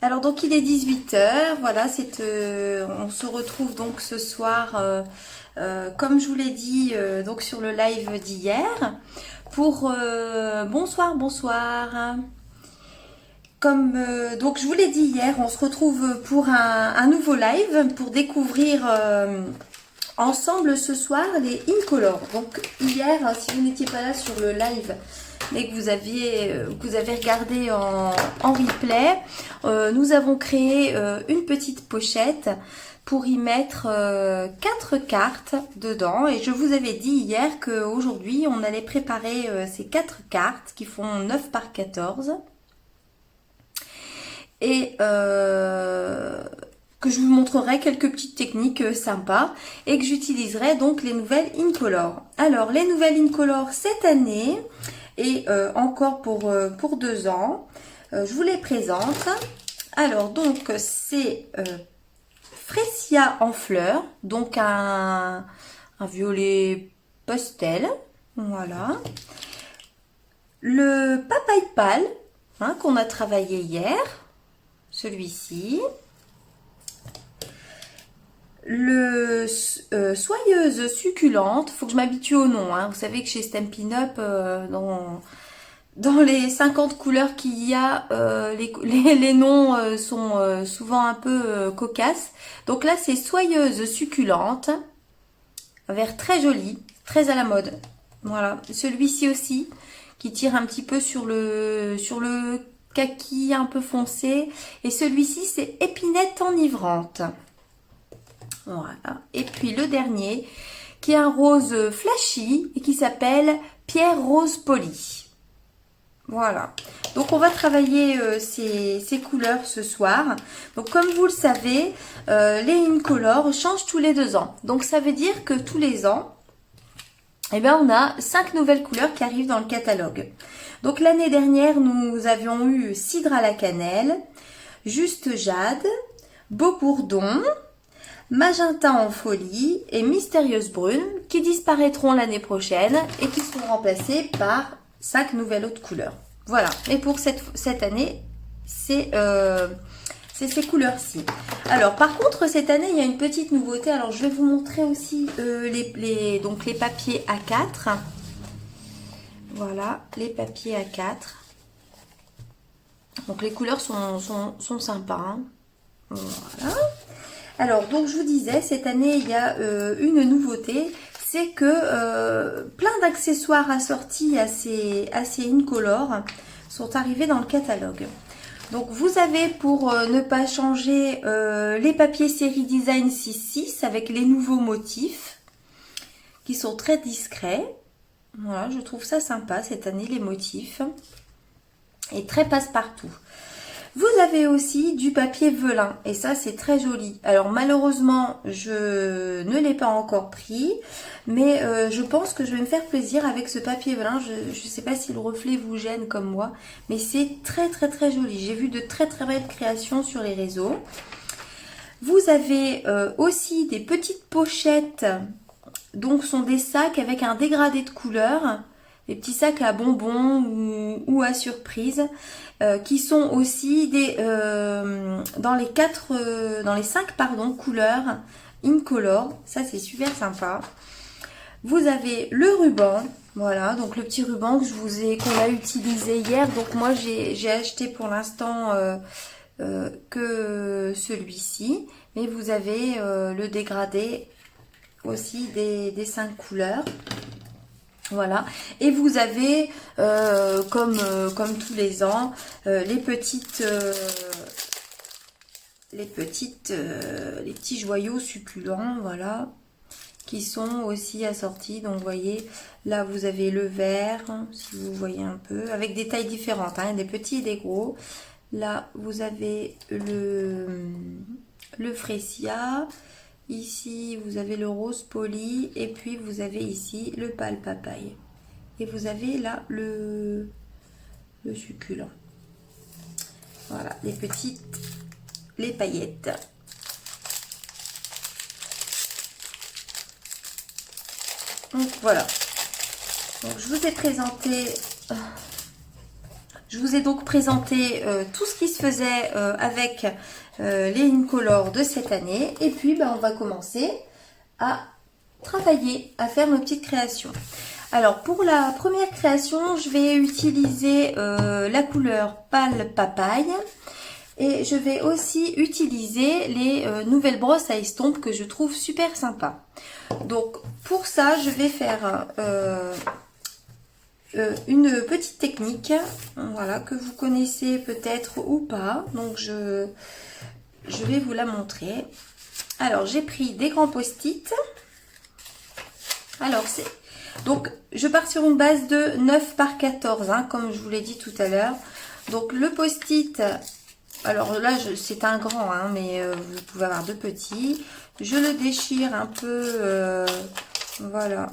Alors donc il est 18 h, voilà, on se retrouve donc ce soir, comme je vous l'ai dit, donc sur le live d'hier, pour bonsoir, bonsoir. Comme donc je vous l'ai dit hier, on se retrouve pour un nouveau live pour découvrir ensemble ce soir les Incolor. Donc hier, si vous n'étiez pas là sur le live, mais que vous avez regardé en replay, nous avons créé une petite pochette pour y mettre 4 cartes dedans. Et je vous avais dit hier qu'aujourd'hui, on allait préparer ces 4 cartes qui font 9 par 14. Et que je vous montrerai quelques petites techniques sympas et que j'utiliserai donc les nouvelles Incolor. Alors les nouvelles Incolor cette année et encore pour 2 ans, je vous les présente. Alors donc c'est Fresia en fleurs, donc un violet pastel, voilà. Le papaye pâle qu'on a travaillé hier, celui-ci. Le soyeuse succulente, faut que je m'habitue au nom. Vous savez que chez Stampin' Up, dans les 50 couleurs qu'il y a, les noms sont souvent un peu cocasses. Donc là, c'est soyeuse succulente, vert très joli, très à la mode. Voilà, celui-ci aussi, qui tire un petit peu sur le kaki un peu foncé. Et celui-ci, c'est épinette enivrante. Voilà. Et puis le dernier, qui est un rose flashy et qui s'appelle Pierre Rose Poli. Voilà. Donc on va travailler ces couleurs ce soir. Donc comme vous le savez, les Incolor changent tous les 2 ans. Donc ça veut dire que tous les ans, eh bien, on a 5 nouvelles couleurs qui arrivent dans le catalogue. Donc l'année dernière, nous avions eu Cidre à la cannelle, Juste Jade, Beau Bourdon, Magenta en folie et Mystérieuse brune qui disparaîtront l'année prochaine et qui seront remplacées par 5 nouvelles autres couleurs. Voilà, et pour cette année, c'est ces couleurs-ci. Alors par contre, cette année, il y a une petite nouveauté. Alors je vais vous montrer aussi donc les papiers A4. Voilà, les papiers A4. Donc les couleurs sont sympas. Voilà. Alors, donc je vous disais, cette année, il y a une nouveauté, c'est que plein d'accessoires assortis à ces Incolor sont arrivés dans le catalogue. Donc, vous avez, pour ne pas changer, les papiers série Design 6.6 avec les nouveaux motifs qui sont très discrets. Voilà, je trouve ça sympa cette année, les motifs. Et très passe-partout. Vous avez aussi du papier velin et ça c'est très joli. Alors malheureusement je ne l'ai pas encore pris, mais je pense que je vais me faire plaisir avec ce papier velin. Je ne sais pas si le reflet vous gêne comme moi, mais c'est très très très joli. J'ai vu de très très belles créations sur les réseaux. Vous avez aussi des petites pochettes, donc ce sont des sacs avec un dégradé de couleurs. Des petits sacs à bonbons ou à surprise qui sont aussi dans les 5 couleurs Incolor. Ça c'est super sympa. Vous avez le ruban, voilà, donc le petit ruban qu'on a utilisé hier. Donc moi j'ai acheté pour l'instant que celui-ci, mais vous avez le dégradé aussi des 5 couleurs. Voilà, et vous avez comme tous les ans les petits joyaux succulents, voilà, qui sont aussi assortis. Donc vous voyez, là vous avez le vert, si vous voyez un peu, avec des tailles différentes, des petits et des gros. Là vous avez le fresia. Ici, vous avez le rose poli et puis vous avez ici le pâle papaye. Et vous avez là le succulent. Voilà, les paillettes. Donc voilà. Donc je vous ai présenté Je vous ai donc présenté tout ce qui se faisait avec les Incolor de cette année. Et puis, ben, on va commencer à travailler, à faire nos petites créations. Alors, pour la première création, je vais utiliser la couleur pâle papaye. Et je vais aussi utiliser les nouvelles brosses à estompe que je trouve super sympa. Donc, pour ça, je vais faire une petite technique, voilà, que vous connaissez peut-être ou pas. Donc je vais vous la montrer. Alors j'ai pris des grands post-it. Alors donc je pars sur une base de 9 par 14, hein, comme je vous l'ai dit tout à l'heure. Donc le post-it, alors là c'est un grand, hein, mais vous pouvez avoir de petits. Je le déchire un peu, voilà.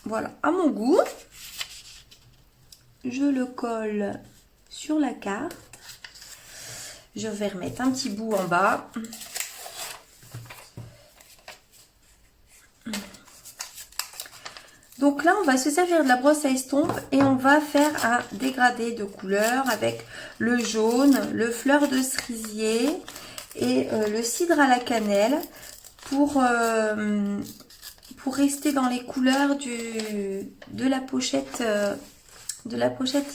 Voilà, à mon goût. Je le colle sur la carte. Je vais remettre un petit bout en bas. Donc là, on va se servir de la brosse à estompe et on va faire un dégradé de couleurs avec le jaune, le fleur de cerisier et le cidre à la cannelle pour rester dans les couleurs de la pochette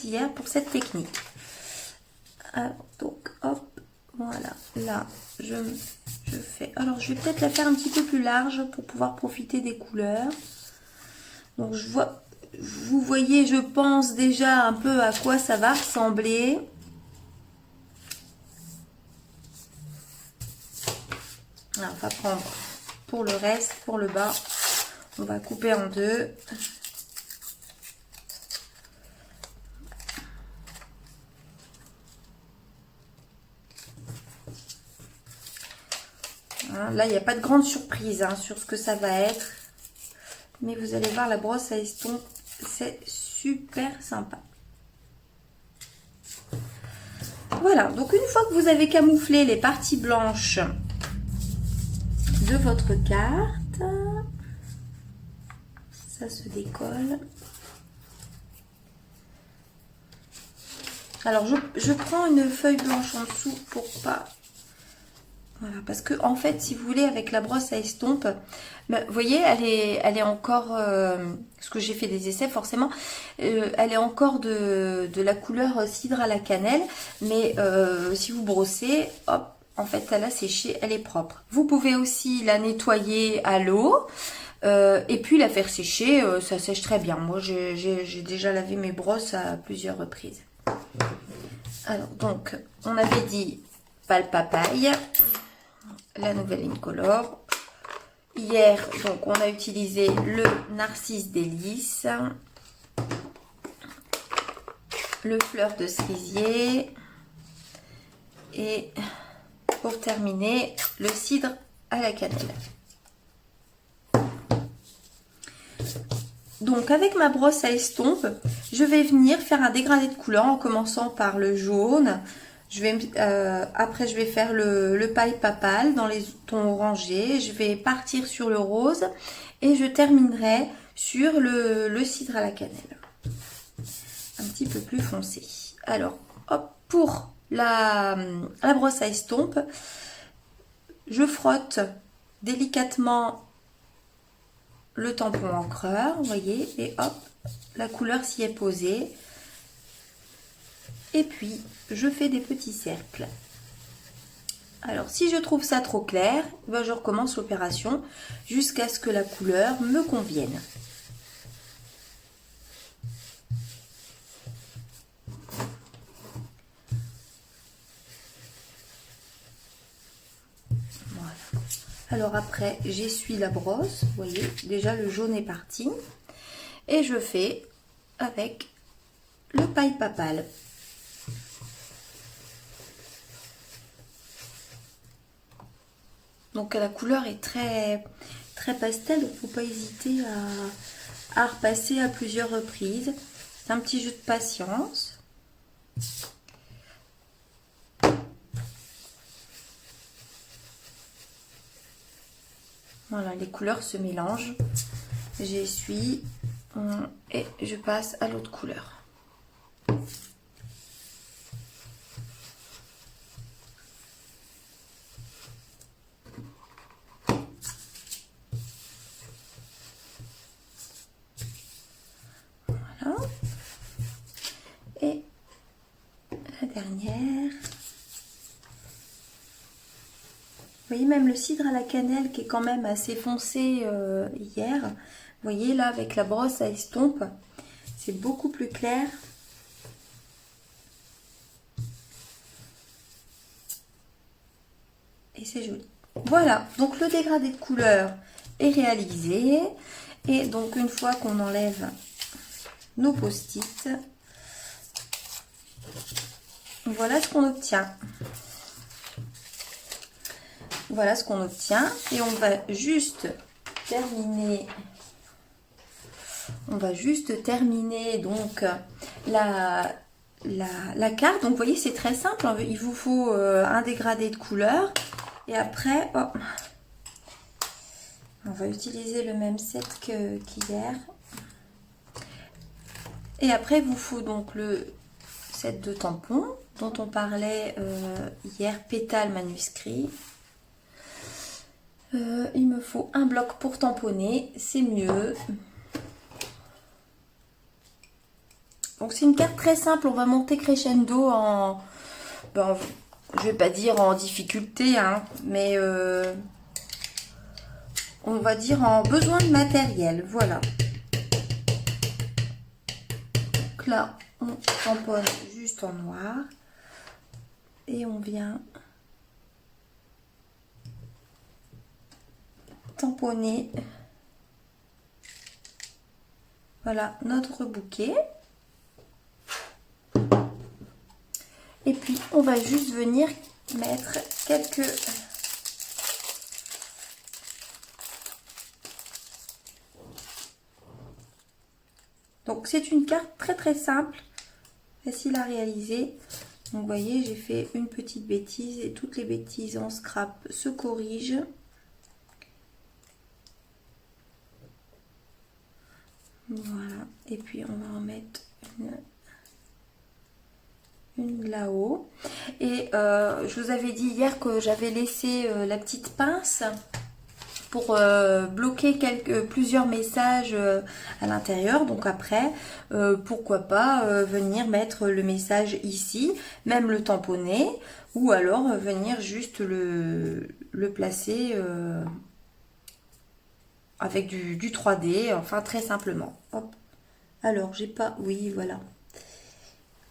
hier pour cette technique. Alors, donc hop, voilà, là je fais, alors je vais peut-être la faire un petit peu plus large pour pouvoir profiter des couleurs. Donc vous voyez, je pense déjà un peu à quoi ça va ressembler. Alors, on va prendre pour le reste, pour le bas, on va couper en deux. Là, il n'y a pas de grande surprise hein, sur ce que ça va être. Mais vous allez voir, la brosse à estompe, c'est super sympa. Voilà, donc une fois que vous avez camouflé les parties blanches de votre carte, ça se décolle. Alors, je prends une feuille blanche en dessous pour pas... Voilà, parce que en fait, si vous voulez, avec la brosse à estompe, ben, vous voyez, elle est encore, parce que j'ai fait des essais forcément, elle est encore de la couleur cidre à la cannelle, mais si vous brossez, hop, en fait, elle a séché, elle est propre. Vous pouvez aussi la nettoyer à l'eau et puis la faire sécher, ça sèche très bien. Moi, j'ai déjà lavé mes brosses à plusieurs reprises. Alors, donc, on avait dit pâle papaye. La nouvelle Incolor. Hier, donc, on a utilisé le Narcisse Délice, le fleur de cerisier et pour terminer, le cidre à la cannelle. Donc, avec ma brosse à estompe, je vais venir faire un dégradé de couleur en commençant par le jaune. Après, je vais faire le paille papal dans les tons orangés. Je vais partir sur le rose et je terminerai sur le cidre à la cannelle. Un petit peu plus foncé. Alors, hop, pour la brosse à estompe, je frotte délicatement le tampon encreur, vous voyez, et hop, la couleur s'y est posée. Et puis, je fais des petits cercles. Alors, si je trouve ça trop clair, ben je recommence l'opération jusqu'à ce que la couleur me convienne. Voilà. Alors après, j'essuie la brosse. Vous voyez, déjà le jaune est parti. Et je fais avec le paille papal. Donc la couleur est très pastel, donc il ne faut pas hésiter à repasser à plusieurs reprises. C'est un petit jeu de patience. Voilà, les couleurs se mélangent. J'essuie. Et je passe à l'autre couleur. Voilà. Et la dernière. Vous voyez même le cidre à la cannelle qui est quand même assez foncé hier. Vous voyez là avec la brosse à estompe, c'est beaucoup plus clair. Et c'est joli. Voilà, donc le dégradé de couleur est réalisé. Et donc une fois qu'on enlève nos post-it, voilà ce qu'on obtient. Voilà ce qu'on obtient et on va juste terminer donc la carte. Donc vous voyez c'est très simple, il vous faut un dégradé de couleur et après on va utiliser le même set qu'hier et après il vous faut donc le set de tampons dont on parlait hier, pétale manuscrit. Il me faut un bloc pour tamponner, c'est mieux. Donc c'est une carte très simple, on va monter crescendo en... Ben, je vais pas dire en difficulté, hein, mais on va dire en besoin de matériel, voilà. Donc là, on tamponne juste en noir. Et on vient tamponner, voilà, notre bouquet. Et puis on va juste venir mettre quelques donc c'est une carte très simple, facile à réaliser. Donc vous voyez, j'ai fait une petite bêtise et toutes les bêtises en scrap se corrigent. Voilà, et puis on va en mettre une là-haut. Et je vous avais dit hier que j'avais laissé la petite pince pour bloquer plusieurs messages à l'intérieur. Donc après, pourquoi pas venir mettre le message ici, même le tamponner, ou alors venir juste le placer avec du 3D, enfin très simplement. Hop. Alors, j'ai pas... Oui, voilà.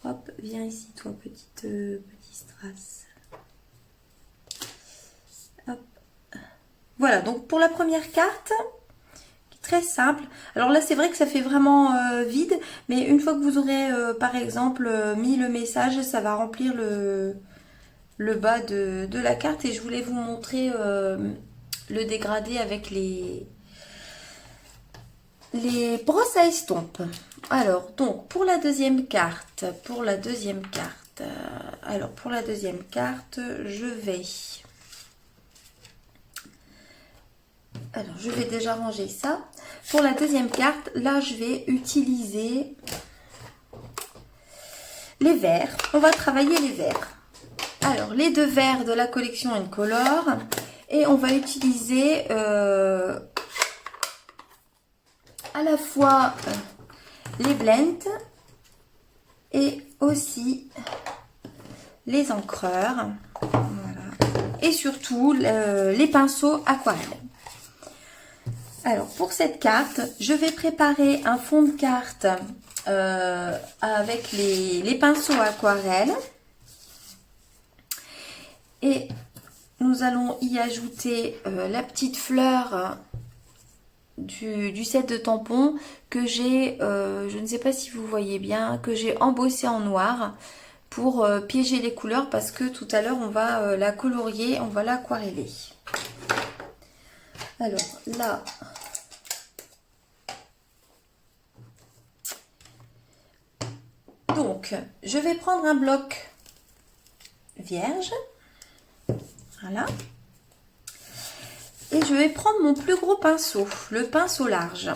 Hop, viens ici, toi, petit strass. Hop. Voilà, donc pour la première carte, très simple. Alors là, c'est vrai que ça fait vraiment vide, mais une fois que vous aurez, par exemple, mis le message, ça va remplir le bas de la carte. Et je voulais vous montrer le dégradé avec les brosses à estompe. Alors, donc, pour la deuxième carte, je vais... Alors, je vais déjà ranger ça. Pour la deuxième carte, là, je vais utiliser les verts. On va travailler les verts. Alors, les deux verts de la collection Incolor. Et on va utiliser à la fois les blends et aussi les encreurs. Voilà. Et surtout, les pinceaux aquarelles. Alors, pour cette carte, je vais préparer un fond de carte avec les pinceaux aquarelles. Et nous allons y ajouter la petite fleur du set de tampons que j'ai, je ne sais pas si vous voyez bien, que j'ai embossé en noir pour piéger les couleurs parce que tout à l'heure on va la colorier, on va l'aquareller. Alors là, donc je vais prendre un bloc vierge, voilà, et je vais prendre mon plus gros pinceau, le pinceau large,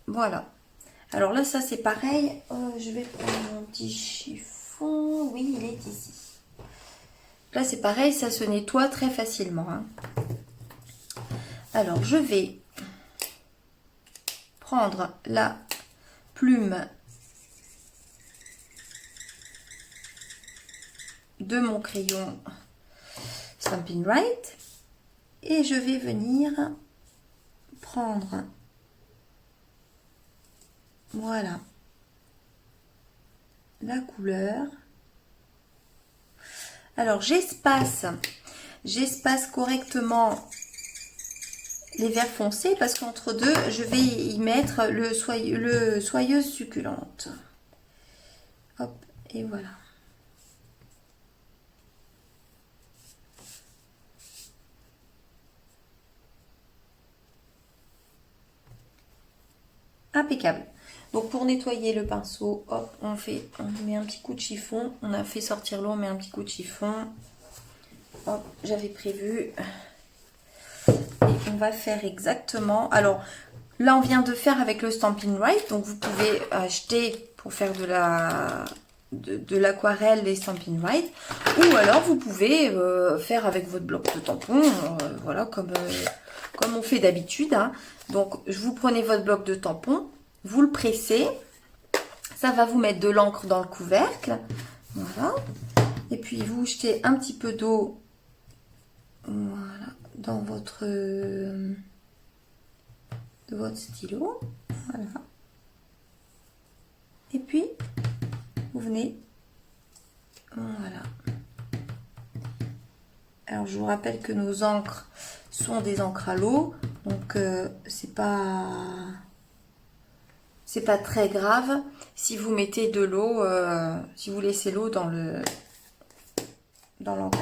voilà. Alors là, ça c'est pareil. Je vais prendre mon petit chiffon. Oui, il est ici. Là, c'est pareil, ça se nettoie très facilement, hein. Alors, je vais prendre la plume de mon crayon Stampin' Right et je vais venir prendre, voilà, la couleur. Alors, j'espace correctement les verts foncés parce qu'entre deux, je vais y mettre le soyeuse succulente. Hop, et voilà. Impeccable. Donc pour nettoyer le pinceau, hop, on met un petit coup de chiffon. On a fait sortir l'eau, on met un petit coup de chiffon. Hop, j'avais prévu. Et on va faire exactement. Alors là, on vient de faire avec le Stampin' Right. Donc vous pouvez acheter pour faire de l'aquarelle les Stampin' Right. Ou alors vous pouvez faire avec votre bloc de tampon. Voilà, comme on fait d'habitude, hein. Donc vous prenez votre bloc de tampon, vous le pressez, ça va vous mettre de l'encre dans le couvercle, voilà, et puis vous jetez un petit peu d'eau, voilà, dans de votre stylo, voilà, et puis vous venez, voilà. Alors je vous rappelle que nos encres sont des encres à l'eau, donc c'est pas très grave si vous mettez de l'eau, si vous laissez l'eau dans l'encre.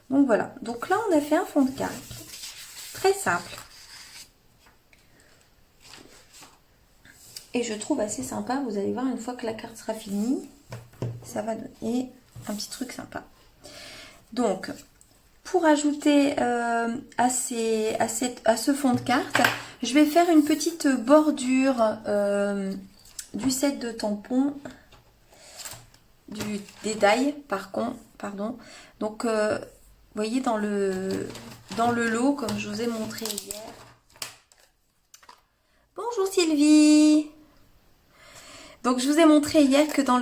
Donc voilà, donc là on a fait un fond de carte, très simple. Et je trouve assez sympa, vous allez voir une fois que la carte sera finie, ça va donner un petit truc sympa. Donc, pour ajouter à ce fond de carte, je vais faire une petite bordure du set de tampons, des die, pardon. Donc, vous voyez dans le lot, comme je vous ai montré hier. Bonjour Sylvie. Donc, je vous ai montré hier que dans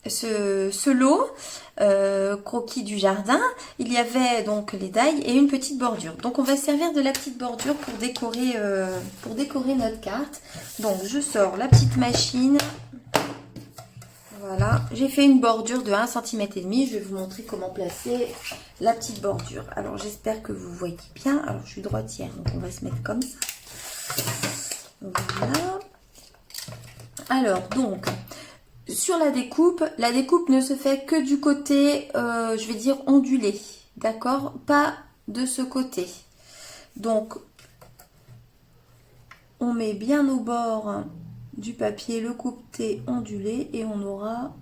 ce lot croquis du jardin, il y avait donc les die et une petite bordure. Donc on va servir de la petite bordure pour décorer notre carte. Donc je sors la petite machine. Voilà, j'ai fait une bordure de 1,5 cm. Je vais vous montrer comment placer la petite bordure. Alors j'espère que vous voyez bien. Alors je suis droitière, donc on va se mettre comme ça. Voilà. Alors donc, sur la découpe ne se fait que du côté, je vais dire ondulé, d'accord? Pas de ce côté. Donc, on met bien au bord du papier le côté ondulé et on aura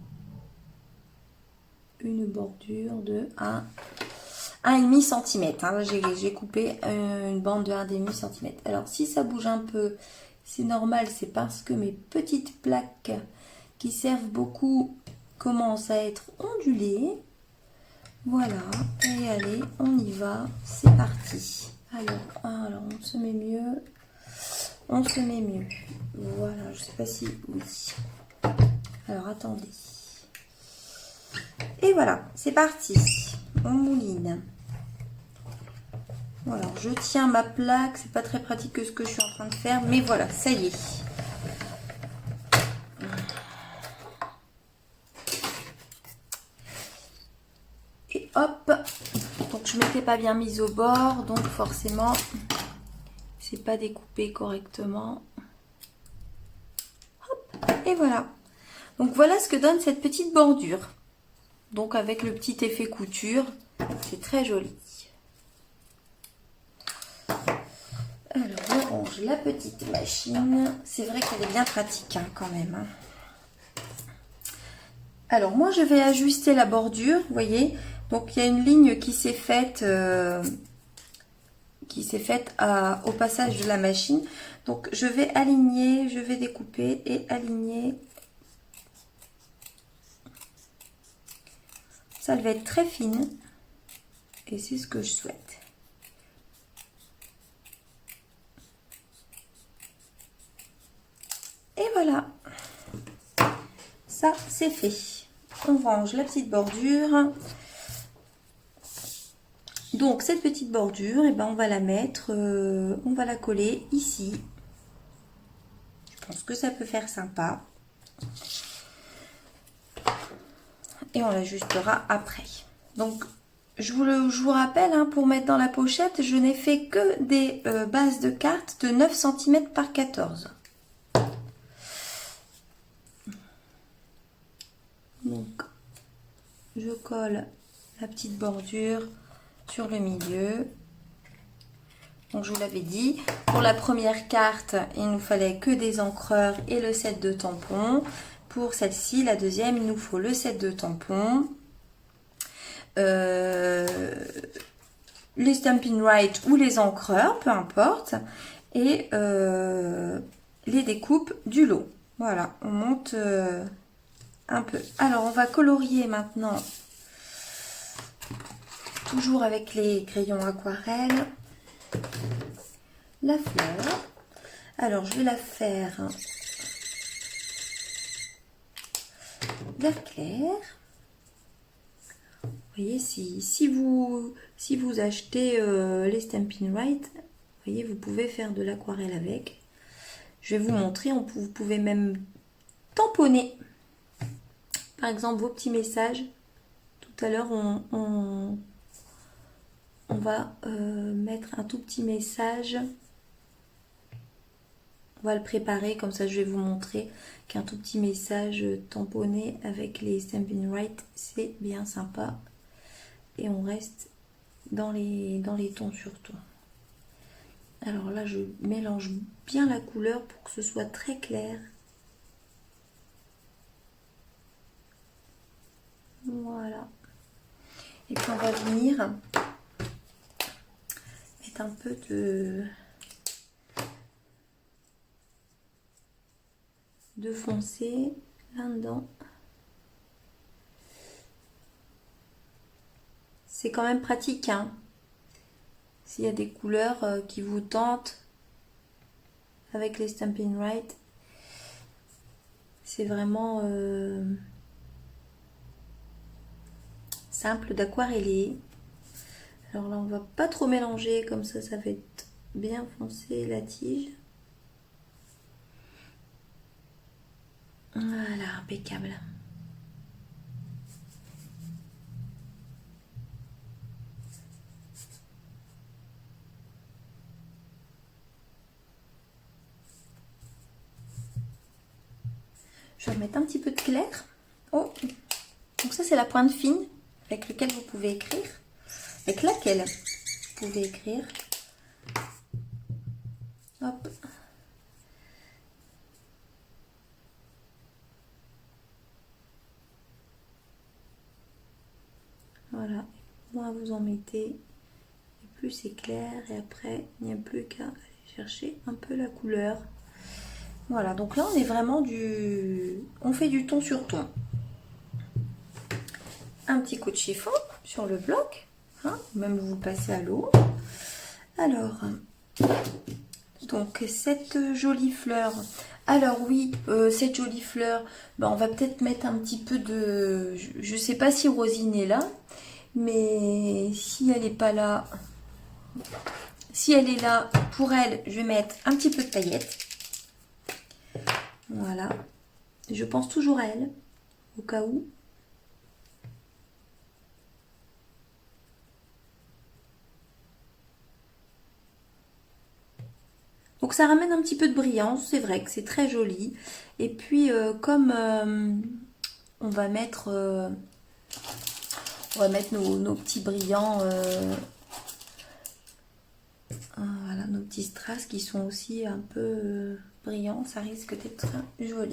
une bordure de 1,5 cm. Hein. J'ai coupé une bande de 1,5 cm. Alors, si ça bouge un peu, c'est normal, c'est parce que mes petites plaques qui servent beaucoup commencent à être ondulées. Voilà, et allez, on y va, c'est parti. Alors on se met mieux. Voilà, je sais pas si... Oui. Alors, attendez. Et voilà, c'est parti. On mouline. Voilà, je tiens ma plaque. C'est pas très pratique que ce que je suis en train de faire. Mais voilà, ça y est. Et hop. Donc, je m'étais pas bien mise au bord. Donc, forcément, c'est pas découpé correctement. Hop. Et voilà. Donc, voilà ce que donne cette petite bordure. Donc, avec le petit effet couture. C'est très joli. Alors, on range la petite machine. C'est vrai qu'elle est bien pratique hein, quand même. Hein. Alors, moi, je vais ajuster la bordure, vous voyez. Donc, il y a une ligne qui s'est faite, qui s'est faite au passage de la machine. Donc je vais aligner, je vais découper et aligner. Ça va être très fine et c'est ce que je souhaite. Et voilà, ça c'est fait. On range la petite bordure. Donc cette petite bordure, et ben on va la mettre, on va la coller ici. Je pense que ça peut faire sympa. Et on l'ajustera après. Donc je vous rappelle, hein, pour mettre dans la pochette, je n'ai fait que des bases de cartes de 9 cm par 14. Donc je colle la petite bordure sur le milieu. Donc je vous l'avais dit, pour la première carte, il nous fallait que des encreurs et le set de tampons. Pour celle-ci, la deuxième, il nous faut le set de tampons, les Stampin' Right ou les encreurs, peu importe, et les découpes du lot. Voilà, on monte un peu. Alors, on va colorier maintenant, toujours avec les crayons aquarelle, la fleur. Alors, je vais la faire vert clair. Vous voyez, si vous achetez les Stampin' Right, vous voyez, vous pouvez faire de l'aquarelle avec. Je vais vous montrer, vous pouvez même tamponner. Par exemple, vos petits messages. Tout à l'heure, on va mettre un tout petit message. On va le préparer, comme ça je vais vous montrer qu'un tout petit message tamponné avec les Stampin' Right, c'est bien sympa. Et on reste dans les tons sur tons. Alors là, je mélange bien la couleur pour que ce soit très clair. Voilà. Et puis on va venir mettre un peu de foncé là-dedans. C'est quand même pratique, hein. S'il y a des couleurs qui vous tentent avec les Stampin' Right, c'est vraiment simple d'aquareller. Alors là, on va pas trop mélanger, comme ça va être bien foncé la tige. Voilà, impeccable. Je vais remettre un petit peu de clair. Oh, donc ça c'est la pointe fine avec laquelle vous pouvez écrire. Avec laquelle vous pouvez écrire. Hop. Voilà. Moins vous en mettez, et plus c'est clair. Et après, il n'y a plus qu'à aller chercher un peu la couleur. Voilà, donc là on est vraiment on fait du ton sur ton. Un petit coup de chiffon sur le bloc, hein, même vous le passez à l'eau. Alors, donc cette jolie fleur. Alors oui, cette jolie fleur, ben, on va peut-être mettre un petit peu de... Je sais pas si Rosine est là, mais si elle n'est pas là... Si elle est là, pour elle, je vais mettre un petit peu de paillettes. Voilà. Je pense toujours à elle, au cas où. Donc ça ramène un petit peu de brillance, c'est vrai que c'est très joli. Et puis comme on va mettre nos petits brillants, voilà, nos petits strass qui sont aussi un peu brillants, ça risque d'être joli.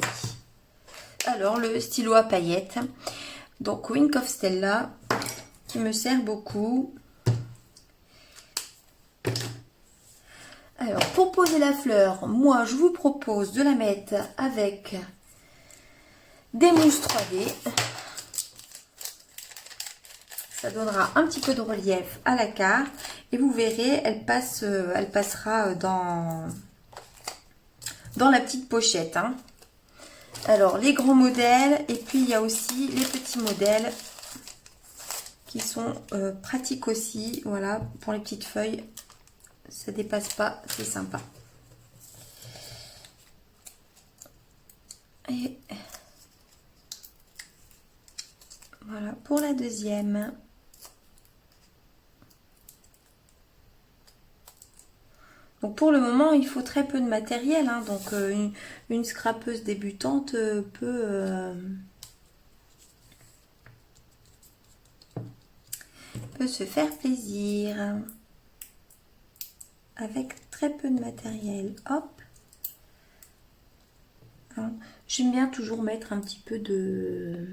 Alors le stylo à paillettes, donc Wink of Stella, qui me sert beaucoup. Alors, pour poser la fleur, moi, je vous propose de la mettre avec des mousses 3D. Ça donnera un petit peu de relief à la carte. Et vous verrez, elle passera dans la petite pochette. Hein. Alors, les grands modèles. Et puis, il y a aussi les petits modèles qui sont pratiques aussi. Voilà, pour les petites feuilles. Ça dépasse pas, c'est sympa. Et voilà pour la deuxième. Donc pour le moment, il faut très peu de matériel. Hein, donc une scrapeuse débutante peut se faire plaisir. Avec très peu de matériel. Hop. Hein, j'aime bien toujours mettre un petit peu de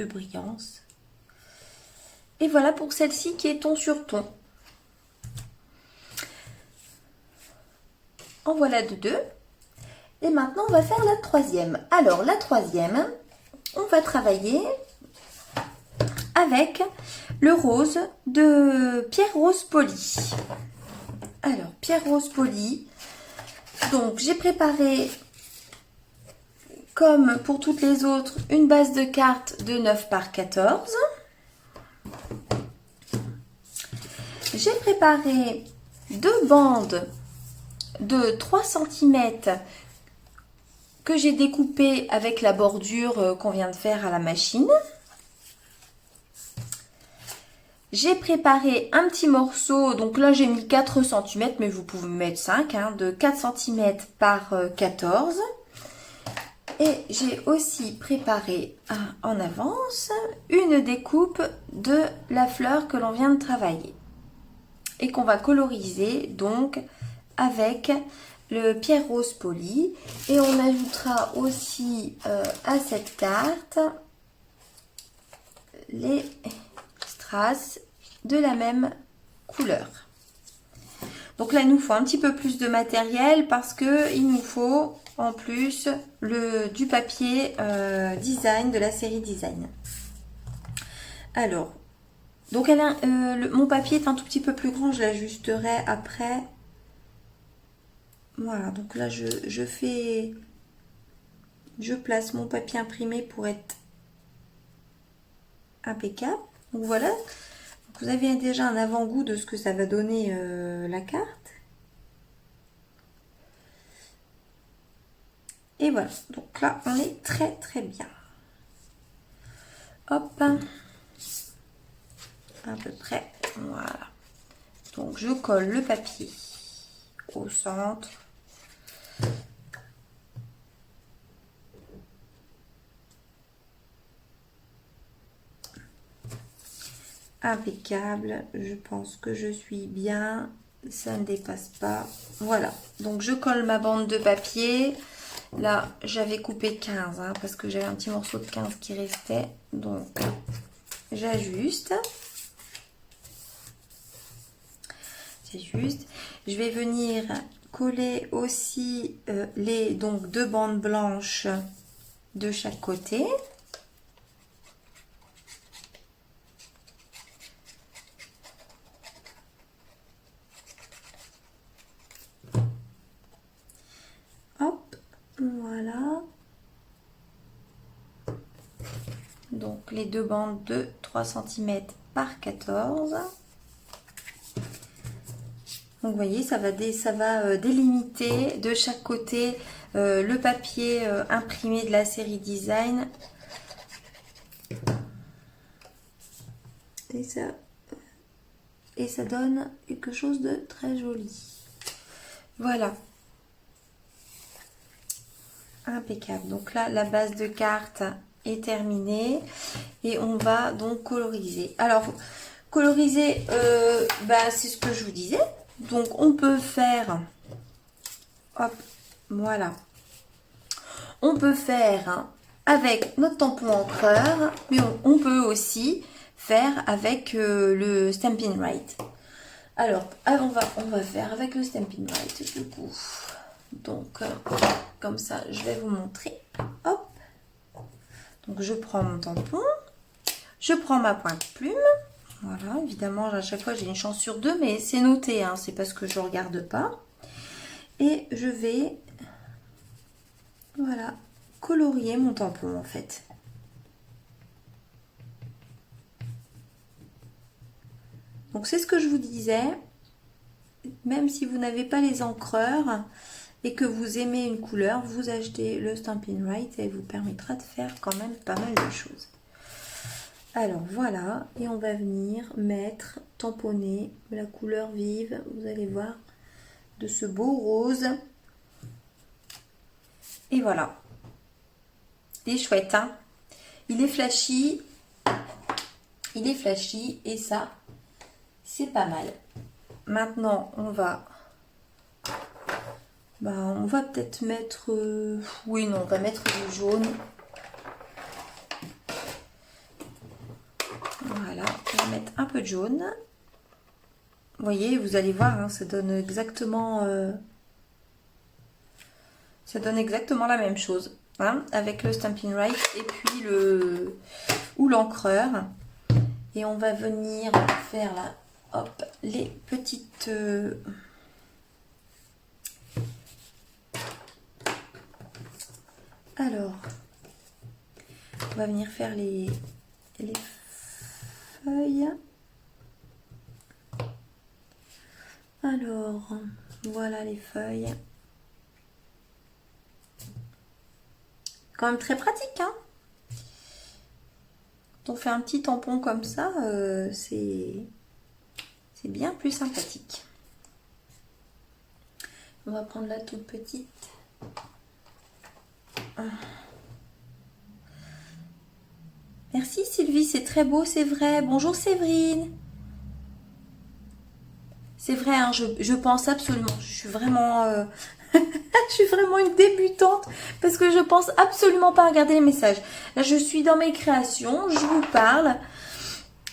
brillance. Et voilà pour celle-ci qui est ton sur ton. En voilà de deux. Et maintenant, on va faire la troisième. Alors, la troisième, on va travailler avec le rose de Pierre Rose Poli. Alors, Pierre Rose Poli. Donc, j'ai préparé, comme pour toutes les autres, une base de cartes de 9 par 14. J'ai préparé deux bandes de 3 cm que j'ai découpées avec la bordure qu'on vient de faire à la machine. J'ai préparé un petit morceau, donc là j'ai mis 4 cm, mais vous pouvez mettre 5, hein, de 4 cm par 14. Et j'ai aussi préparé en avance une découpe de la fleur que l'on vient de travailler. Et qu'on va coloriser donc avec le Pierre Rose Poli. Et on ajoutera aussi à cette carte les strass de la même couleur. Donc là, il nous faut un petit peu plus de matériel parce que il nous faut en plus du papier design de la série design. Alors, donc mon papier est un tout petit peu plus grand, je l'ajusterai après. Voilà, donc là je place mon papier imprimé pour être impeccable. Donc voilà, vous avez déjà un avant-goût de ce que ça va donner la carte. Et voilà, donc là on est très très bien. Hop, à peu près, voilà. Donc je colle le papier au centre. Impeccable, je pense que je suis bien, ça ne dépasse pas. Voilà, donc je colle ma bande de papier. Là j'avais coupé 15 hein, parce que j'avais un petit morceau de 15 qui restait, donc j'ajuste. C'est juste, je vais venir coller aussi les deux bandes blanches de chaque côté. Hop, voilà. Donc les deux bandes de 3 cm par 14. Donc vous voyez, ça va délimiter de chaque côté le papier imprimé de la série design. Et ça donne quelque chose de très joli. Voilà. Impeccable. Donc là, la base de carte est terminée. Et on va donc coloriser. Alors, coloriser, c'est ce que je vous disais. Donc on peut faire, hop, voilà. On peut faire avec notre tampon encreur, mais on peut aussi faire avec le Stampin' Right. Alors, on va faire avec le Stampin' Right du coup. Donc, comme ça, je vais vous montrer. Hop. Donc, je prends mon tampon. Je prends ma pointe plume. Voilà, évidemment, à chaque fois, j'ai une chance sur deux, mais c'est noté, hein, c'est parce que je ne regarde pas. Et je vais, voilà, colorier mon tampon, en fait. Donc, c'est ce que je vous disais. Même si vous n'avez pas les encreurs et que vous aimez une couleur, vous achetez le Stampin' Right et vous permettra de faire quand même pas mal de choses. Alors voilà, et on va venir mettre, tamponner la couleur vive, vous allez voir, de ce beau rose. Et voilà. Il est chouette, hein? Il est flashy et ça, c'est pas mal. Maintenant, on va peut-être mettre... oui, non, on va mettre du jaune. Voilà, on va mettre un peu de jaune. Vous voyez, vous allez voir, hein, ça donne exactement la même chose, hein, avec le Stampin' Right et puis l'encreur. Et on va venir faire là, hop, les petites... Alors, on va venir faire les feuilles. Alors, voilà les feuilles. Quand même très pratique, hein? Quand on fait un petit tampon comme ça, c'est bien plus sympathique. On va prendre la toute petite. Merci Sylvie, c'est très beau, c'est vrai. Bonjour Séverine. C'est vrai, hein, je pense absolument. Je suis vraiment, je suis vraiment une débutante parce que je pense absolument pas regarder les messages. Là, je suis dans mes créations, je vous parle,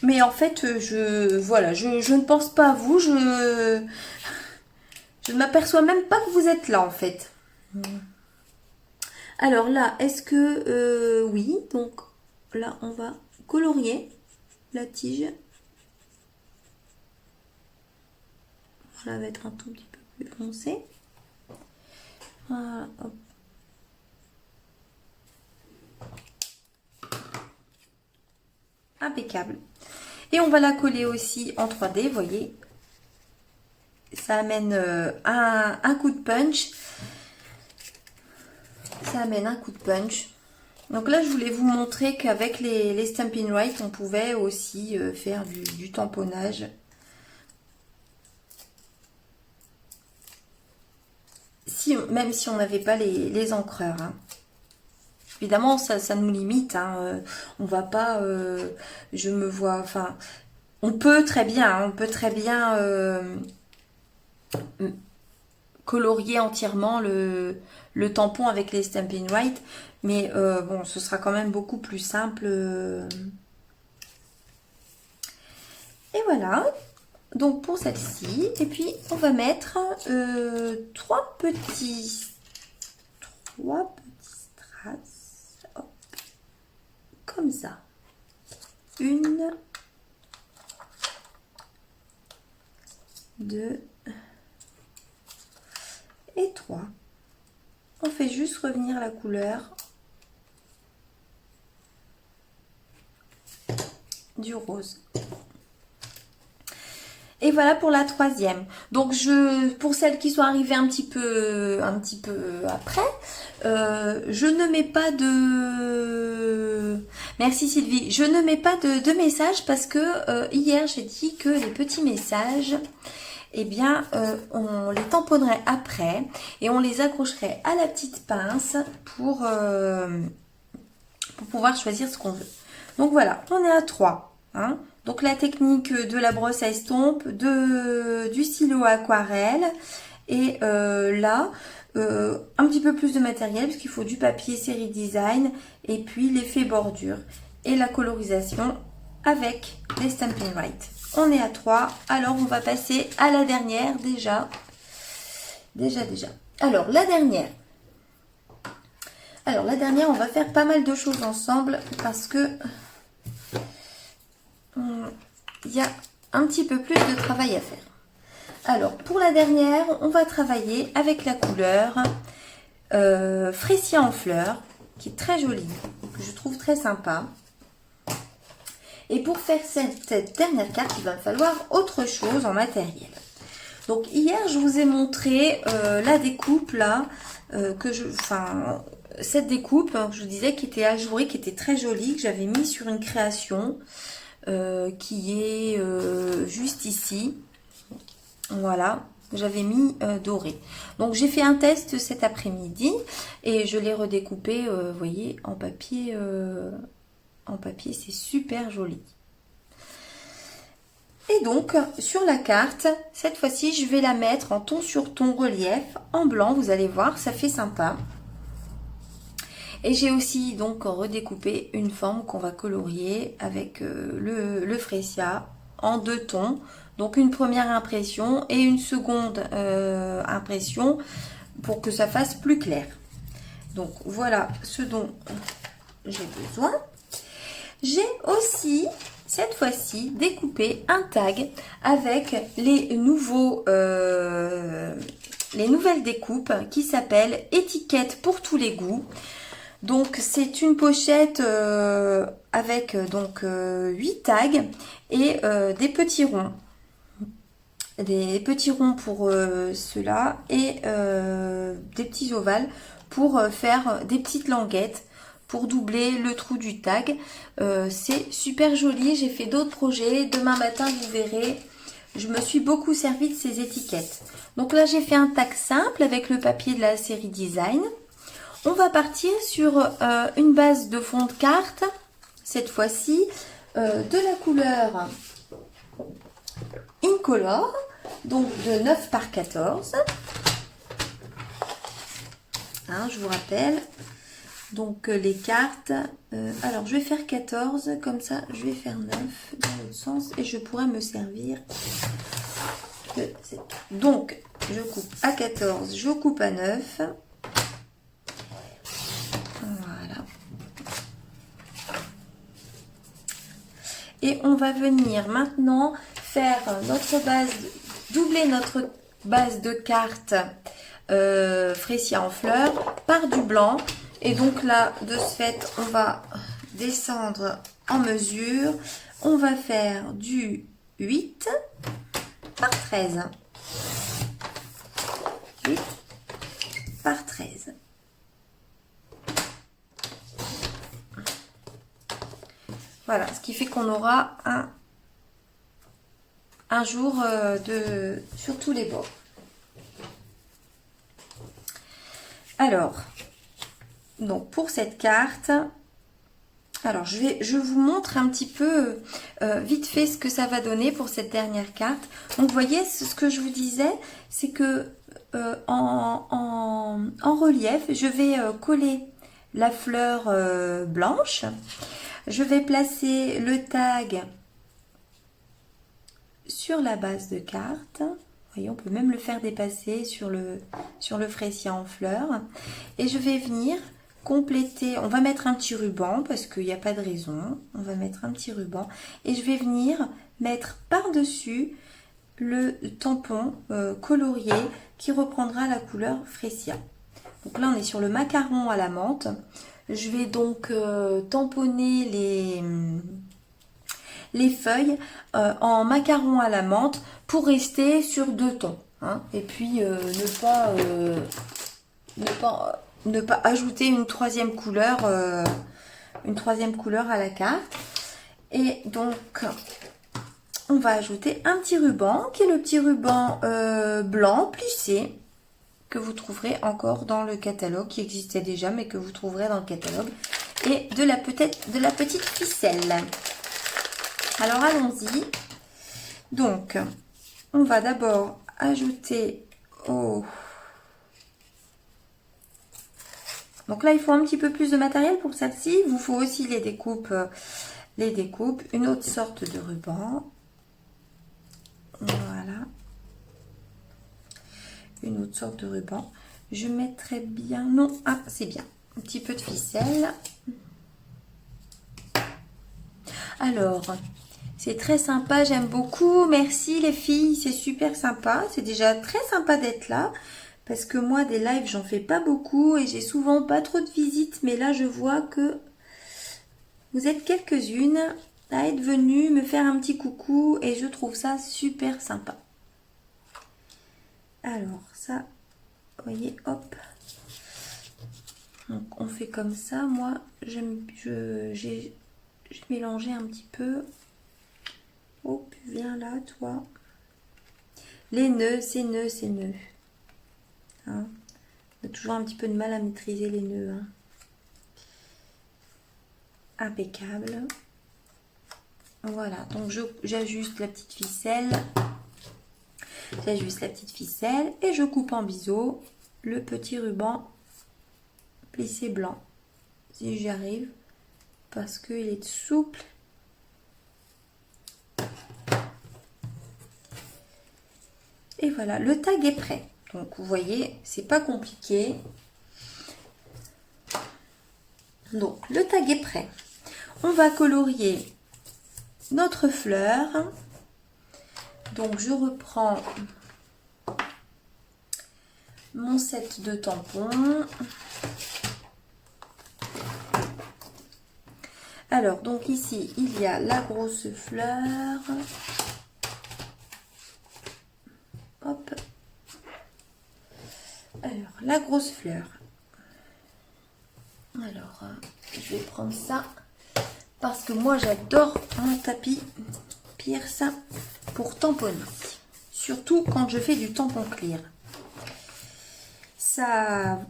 mais en fait, je ne pense pas à vous. Je ne m'aperçois même pas que vous êtes là, en fait. Alors là, est-ce que oui, donc là, on va colorier la tige. Voilà, va être un tout petit peu plus foncé. Voilà, hop. Impeccable. Et on va la coller aussi en 3D, vous voyez. Ça amène un coup de punch. Ça amène un coup de punch. Donc là, je voulais vous montrer qu'avec les Stampin' Right, on pouvait aussi faire du tamponnage. Même si on n'avait pas les encreurs. Hein. Évidemment, ça nous limite. Hein. On va pas... je me vois... Enfin, on peut très bien colorier entièrement le tampon avec les Stampin' Right. Mais bon, ce sera quand même beaucoup plus simple. Et voilà. Donc pour celle-ci. Et puis, on va mettre trois petits strass. Hop. Comme ça. 1, 2 et 3. On fait juste revenir la couleur du rose. Et voilà pour la troisième. Donc pour celles qui sont arrivées un petit peu après, je ne mets pas de... Merci Sylvie. Je ne mets pas de messages parce que hier j'ai dit que les petits messages, eh bien, on les tamponnerait après et on les accrocherait à la petite pince pour pouvoir choisir ce qu'on veut. Donc voilà, on est à 3. Hein. Donc la technique de la brosse à estompe, du stylo aquarelle et là, un petit peu plus de matériel parce qu'il faut du papier série design et puis l'effet bordure et la colorisation avec les Stampin' Right. On est à 3, alors on va passer à la dernière déjà. Alors la dernière, on va faire pas mal de choses ensemble parce que il y a un petit peu plus de travail à faire. Alors pour la dernière, on va travailler avec la couleur Freesia en fleurs, qui est très jolie, que je trouve très sympa. Et pour faire cette dernière carte, il va me falloir autre chose en matériel. Donc hier, je vous ai montré la découpe là, cette découpe, hein, je vous disais, qui était ajourée, qui était très jolie, que j'avais mis sur une création qui est juste ici. Voilà, j'avais mis doré. Donc j'ai fait un test cet après-midi et je l'ai redécoupé, vous voyez, en papier. C'est super joli. Et donc, sur la carte, cette fois-ci, je vais la mettre en ton sur ton relief, en blanc, vous allez voir, ça fait sympa. Et j'ai aussi donc redécoupé une forme qu'on va colorier avec le Freesia en 2 tons. Donc une première impression et une seconde impression pour que ça fasse plus clair. Donc voilà ce dont j'ai besoin. J'ai aussi cette fois-ci découpé un tag avec les nouvelles découpes qui s'appellent étiquettes pour tous les goûts. Donc c'est une pochette avec donc 8 tags et des petits ronds. Des petits ronds pour ceux-là et des petits ovales pour faire des petites languettes pour doubler le trou du tag. C'est super joli. J'ai fait d'autres projets. Demain matin, vous verrez, je me suis beaucoup servi de ces étiquettes. Donc là, j'ai fait un tag simple avec le papier de la série Design. On va partir sur une base de fond de carte, cette fois-ci, de la couleur Incolor, donc de 9 par 14. Hein, je vous rappelle. Donc les cartes, alors je vais faire 14, comme ça je vais faire 9 dans l'autre sens et je pourrais me servir de cette carte. Donc je coupe à 14, je coupe à 9. Voilà. Et on va venir maintenant faire notre base, doubler notre base de cartes Freesia en fleurs par du blanc. Et donc là, de ce fait, on va descendre en mesure. On va faire du 8 par 13. 8 par 13. Voilà, ce qui fait qu'on aura un jour sur tous les bords. Alors, donc pour cette carte, alors je vous montre un petit peu vite fait ce que ça va donner pour cette dernière carte. Donc vous voyez, ce que je vous disais, c'est que en relief, je vais coller la fleur blanche. Je vais placer le tag sur la base de carte. Vous voyez, on peut même le faire dépasser sur le Freesia en fleurs. Et je vais venir compléter, on va mettre un petit ruban parce qu'il n'y a pas de raison, on va mettre un petit ruban et je vais venir mettre par-dessus le tampon colorié qui reprendra la couleur Freesia. Donc là on est sur le macaron à la menthe. Je vais donc tamponner les feuilles en macaron à la menthe pour rester sur 2 tons, hein, et puis ne pas ajouter une troisième couleur à la carte. Et donc on va ajouter un petit ruban qui est le petit ruban blanc plissé que vous trouverez encore dans le catalogue, qui existait déjà mais que vous trouverez dans le catalogue, et de la petite ficelle. Alors allons-y. Donc on va d'abord ajouter donc là, il faut un petit peu plus de matériel pour celle-ci. Il vous faut aussi les découpes les découpe. Une autre sorte de ruban. Voilà. Une autre sorte de ruban. Je mettrai bien... Non, ah, c'est bien. Un petit peu de ficelle. Alors, c'est très sympa, j'aime beaucoup. Merci les filles, c'est super sympa. C'est déjà très sympa d'être là. Parce que moi, des lives, j'en fais pas beaucoup. Et j'ai souvent pas trop de visites. Mais là, je vois que vous êtes quelques-unes à être venues me faire un petit coucou. Et je trouve ça super sympa. Alors, ça, vous voyez, hop. Donc, on fait comme ça. Moi, j'ai mélangé un petit peu. Hop, viens là, toi. Les nœuds, c'est nœuds, c'est nœuds. Hein, on a toujours un petit peu de mal à maîtriser les nœuds. Hein. Impeccable. Voilà, donc j'ajuste la petite ficelle. J'ajuste la petite ficelle et je coupe en biseau le petit ruban plissé blanc. Si j'y arrive, parce qu'il est souple. Et voilà, le tag est prêt. Donc vous voyez, c'est pas compliqué. Donc le tag est prêt. On va colorier notre fleur. Donc je reprends mon set de tampons. Alors donc ici il y a la grosse fleur. Hop. Alors la grosse fleur. Alors je vais prendre ça parce que moi j'adore mon tapis Pierce pour tamponner. Surtout quand je fais du tampon clear. Ça,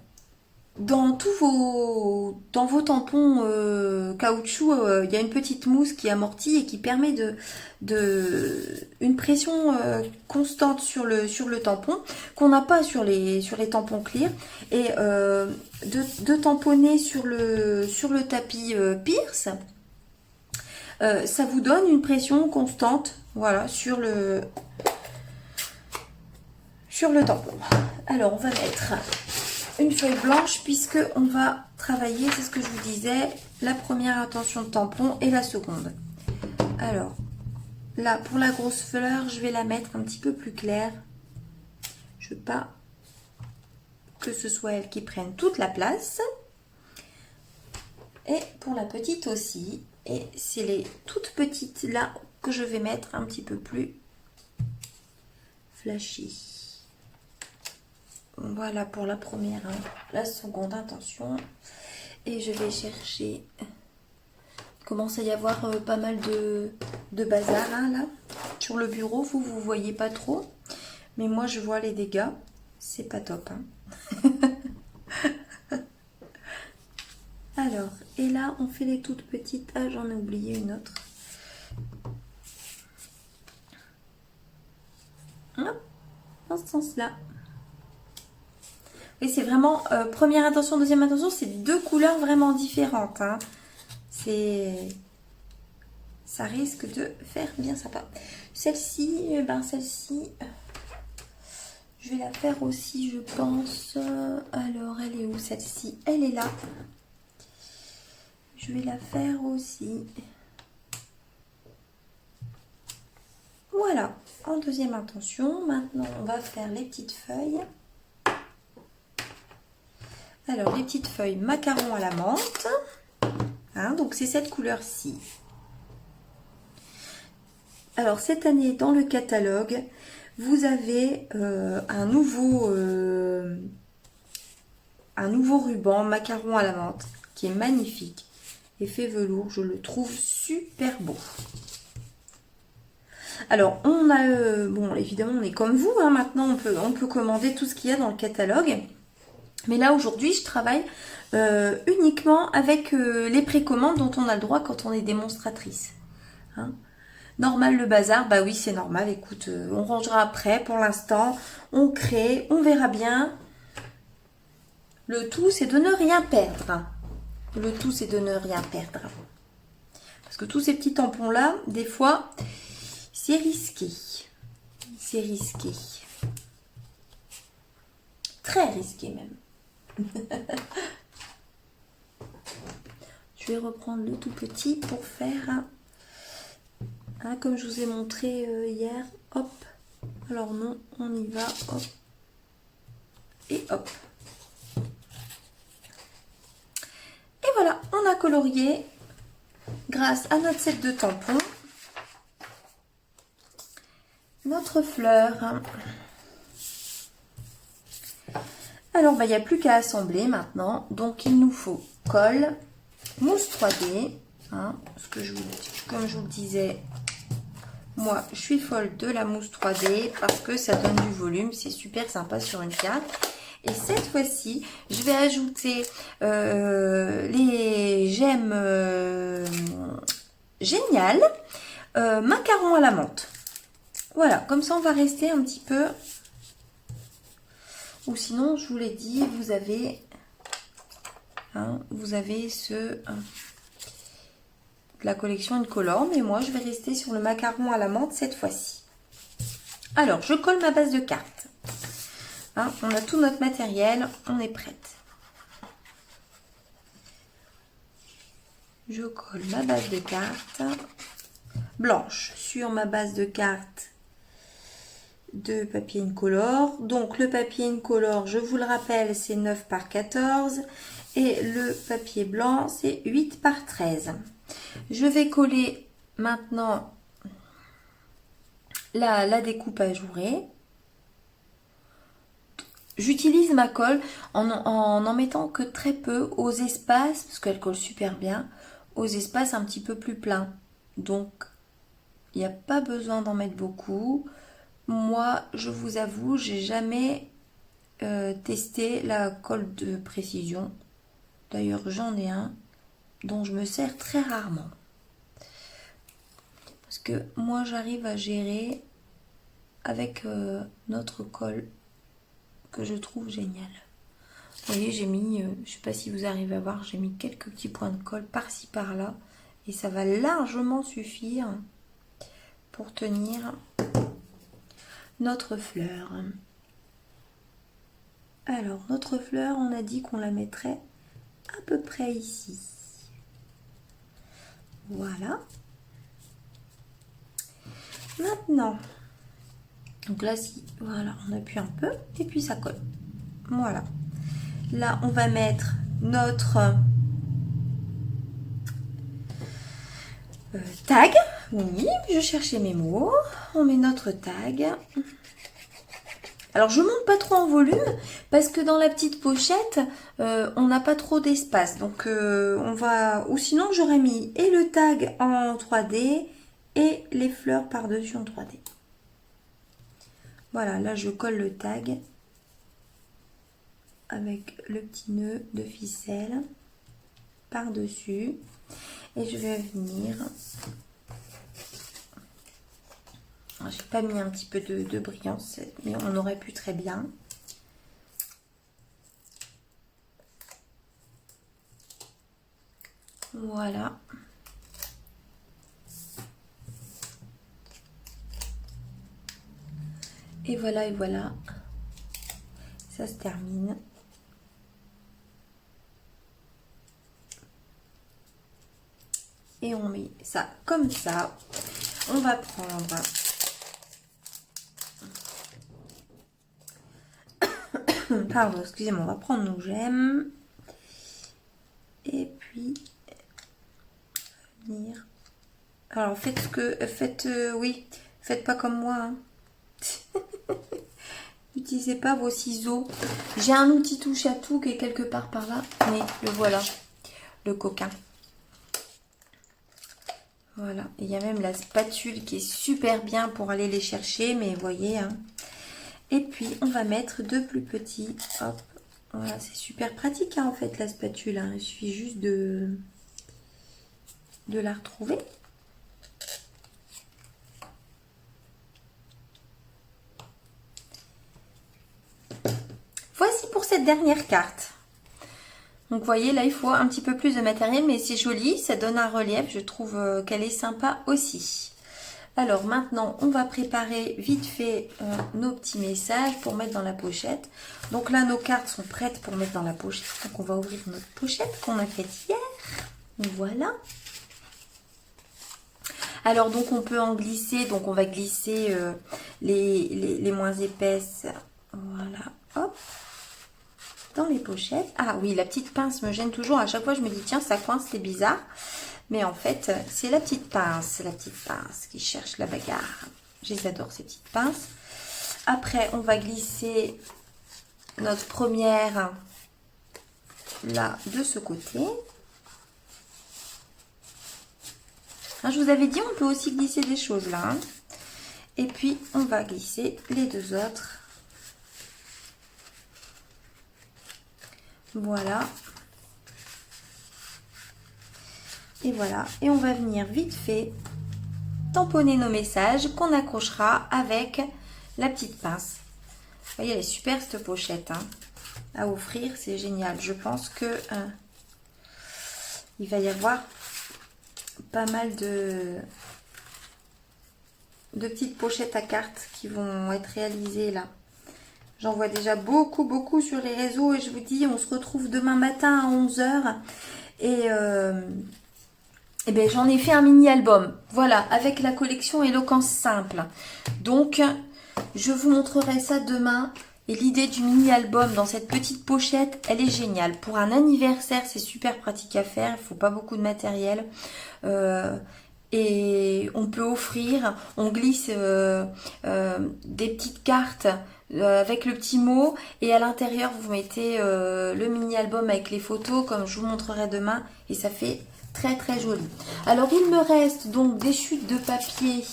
dans vos tampons caoutchouc, il y a une petite mousse qui amortit et qui permet une pression constante sur le tampon qu'on n'a pas sur les tampons clear, et de tamponner sur le tapis Pierce. Ça vous donne une pression constante, voilà, sur le tampon. Alors, on va mettre une feuille blanche puisque on va travailler, c'est ce que je vous disais, la première intention de tampon et la seconde. Alors, là, pour la grosse fleur, je vais la mettre un petit peu plus claire. Je veux pas que ce soit elle qui prenne toute la place. Et pour la petite aussi. Et c'est les toutes petites là que je vais mettre un petit peu plus flashy. Voilà pour la première, hein, la seconde intention. Et je vais chercher. Il commence à y avoir pas mal de bazar hein, là. Sur le bureau, vous voyez pas trop. Mais moi je vois les dégâts. C'est pas top. Hein. Alors, et là, on fait les toutes petites. Ah, j'en ai oublié une autre. Hop, dans ce sens-là. Et c'est vraiment, première intention, deuxième intention, c'est deux couleurs vraiment différentes. Hein. Ça risque de faire bien sympa. Celle-ci, celle-ci, je vais la faire aussi, je pense. Alors, elle est où celle-ci? Elle est là. Je vais la faire aussi. Voilà, en deuxième intention. Maintenant, on va faire les petites feuilles. Alors, les petites feuilles macaron à la menthe. Hein, donc, c'est cette couleur-ci. Alors, cette année, dans le catalogue, vous avez un nouveau ruban macaron à la menthe qui est magnifique. Effet velours, je le trouve super beau. Alors, on a, bon, évidemment, on est comme vous, hein, maintenant, on peut commander tout ce qu'il y a dans le catalogue. Mais là, aujourd'hui, je travaille uniquement avec les précommandes dont on a le droit quand on est démonstratrice. Hein. Normal, le bazar, bah oui, c'est normal. Écoute, on rangera après. Pour l'instant, on crée, on verra bien. Le tout, c'est de ne rien perdre. Le tout, c'est de ne rien perdre. Parce que tous ces petits tampons-là, des fois, c'est risqué. C'est risqué. Très risqué même. Je vais reprendre le tout petit pour faire, comme je vous ai montré hier. Hop. Alors non, on y va. Hop. Et hop. Et voilà, on a colorié grâce à notre set de tampons notre fleur. Alors, il n'y a plus qu'à assembler maintenant. Donc, il nous faut colle, mousse 3D. Parce que comme je vous le disais, moi, je suis folle de la mousse 3D parce que ça donne du volume. C'est super sympa sur une carte. Et cette fois-ci, je vais ajouter les gemmes géniales macarons à la menthe. Voilà, comme ça, on va rester un petit peu... Ou sinon, je vous l'ai dit, vous avez la collection Incolore, mais moi, je vais rester sur le macaron à la menthe cette fois-ci. Alors, je colle ma base de carte. On a tout notre matériel, on est prête. Je colle ma base de carte blanche sur ma base de carte de papier incolore. Donc le papier incolore, je vous le rappelle, c'est 9 par 14 et le papier blanc, c'est 8 par 13. Je vais coller maintenant la découpe ajourée. J'utilise ma colle en mettant que très peu aux espaces, parce qu'elle colle super bien, aux espaces un petit peu plus pleins. Donc, il n'y a pas besoin d'en mettre beaucoup. Moi, je vous avoue, j'ai jamais testé la colle de précision. D'ailleurs, j'en ai un dont je me sers très rarement. Parce que moi, j'arrive à gérer avec notre colle que je trouve géniale. Vous voyez, j'ai mis, je sais pas si vous arrivez à voir, j'ai mis quelques petits points de colle par-ci par-là. Et ça va largement suffire pour tenir notre fleur. Alors, notre fleur, on a dit qu'on la mettrait à peu près ici. Voilà. Maintenant, donc là, voilà, on appuie un peu et puis ça colle. Voilà. Là, on va mettre notre tag. Oui, je cherchais mes mots. On met notre tag. Alors, je monte pas trop en volume parce que dans la petite pochette, on n'a pas trop d'espace. Donc, on va... Ou sinon, j'aurais mis et le tag en 3D et les fleurs par-dessus en 3D. Voilà, là, je colle le tag avec le petit nœud de ficelle par-dessus. Et je vais venir... J'ai pas mis un petit peu de brillance, mais on aurait pu très bien. Voilà. Et voilà, et voilà. Ça se termine. Et on met ça comme ça. On va prendre... Pardon, excusez-moi, on va prendre nos gemmes. Et puis, venir. Alors, faites ce que... oui, faites pas comme moi. Hein. N'utilisez pas vos ciseaux. J'ai un outil touche à tout qui est quelque part par là. Mais le voilà, le coquin. Voilà, et il y a même la spatule qui est super bien pour aller les chercher. Mais vous voyez, hein. Et puis, on va mettre deux plus petits. Hop. Voilà, c'est super pratique, hein, en fait, la spatule. Hein. Il suffit juste de la retrouver. Voici pour cette dernière carte. Donc vous voyez, là il faut un petit peu plus de matériel, mais c'est joli, ça donne un relief, je trouve qu'elle est sympa aussi. Alors maintenant, on va préparer vite fait nos petits messages pour mettre dans la pochette. Donc là, nos cartes sont prêtes pour mettre dans la pochette. Donc on va ouvrir notre pochette qu'on a faite hier. Voilà. Alors donc on peut en glisser, donc on va glisser les moins épaisses. Voilà, hop. Dans les pochettes. Ah oui, la petite pince me gêne toujours. À chaque fois, je me dis, tiens, ça coince, c'est bizarre. Mais en fait, c'est la petite pince qui cherche la bagarre. Je les adore, ces petites pinces. Après, on va glisser notre première là, de ce côté. Hein, je vous avais dit, on peut aussi glisser des choses là. Hein. Et puis, on va glisser les deux autres. Voilà. Et voilà. Et on va venir vite fait tamponner nos messages qu'on accrochera avec la petite pince. Vous voyez, elle est super cette pochette. Hein, à offrir, c'est génial. Je pense que il va y avoir pas mal de petites pochettes à cartes qui vont être réalisées là. J'en vois déjà beaucoup sur les réseaux et je vous dis, on se retrouve demain matin à 11 h et ben, j'en ai fait un mini album, voilà, avec la collection Éloquence Simple. Donc, je vous montrerai ça demain. Et l'idée du mini album dans cette petite pochette, elle est géniale. Pour un anniversaire, c'est super pratique à faire, il ne faut pas beaucoup de matériel. Et on peut offrir, on glisse des petites cartes avec le petit mot et à l'intérieur vous mettez le mini album avec les photos comme je vous montrerai demain et ça fait très joli. Alors il me reste donc des chutes de papier,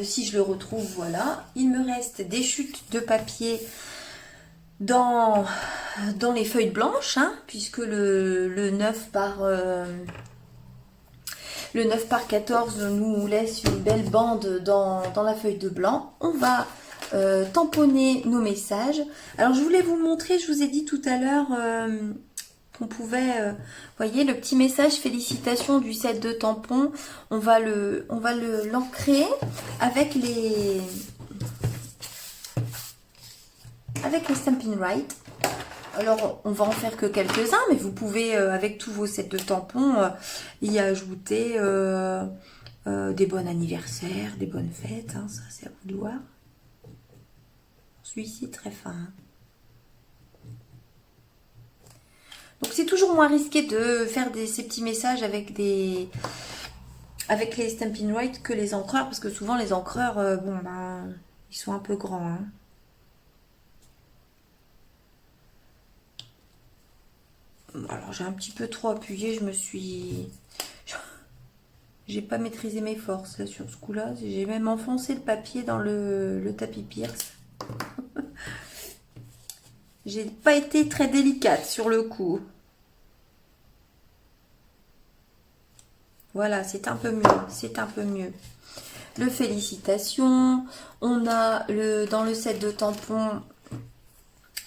si je le retrouve, voilà, il me reste des chutes de papier dans les feuilles blanches, hein, puisque le 9 par... le 9 par 14 nous laisse une belle bande dans la feuille de blanc. On va tamponner nos messages. Alors je voulais vous montrer, je vous ai dit tout à l'heure qu'on pouvait, voyez le petit message félicitations du set de tampons. On va l'ancrer avec les Stampin' Right. Alors, on va en faire que quelques-uns, mais vous pouvez, avec tous vos sets de tampons, y ajouter des bons anniversaires, des bonnes fêtes. Hein, ça, c'est à vous de voir. Celui-ci, très fin. Donc, c'est toujours moins risqué de faire ces petits messages avec les Stampin' Right que les encreurs, parce que souvent, les encreurs, bon, ben, ils sont un peu grands, hein. Alors j'ai un petit peu trop appuyé, j'ai pas maîtrisé mes forces là sur ce coup là, j'ai même enfoncé le papier dans le tapis Pierce. J'ai pas été très délicate sur le coup. Voilà, c'est un peu mieux, Le félicitations, on a dans le set de tampons,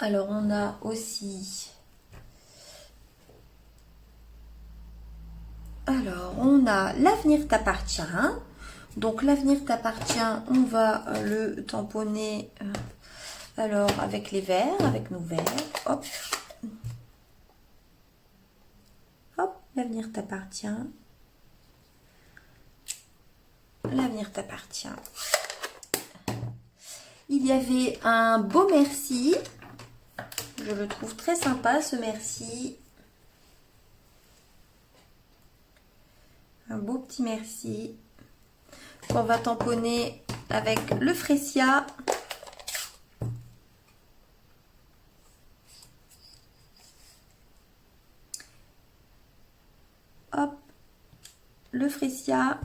alors on a aussi... Alors, on a l'avenir t'appartient. Donc, l'avenir t'appartient, on va le tamponner alors avec les verres, avec nos verres. Hop. Hop, l'avenir t'appartient. L'avenir t'appartient. Il y avait un beau merci. Je le trouve très sympa, ce merci. Un beau petit merci qu'on va tamponner avec le Freesia. Hop, le Freesia.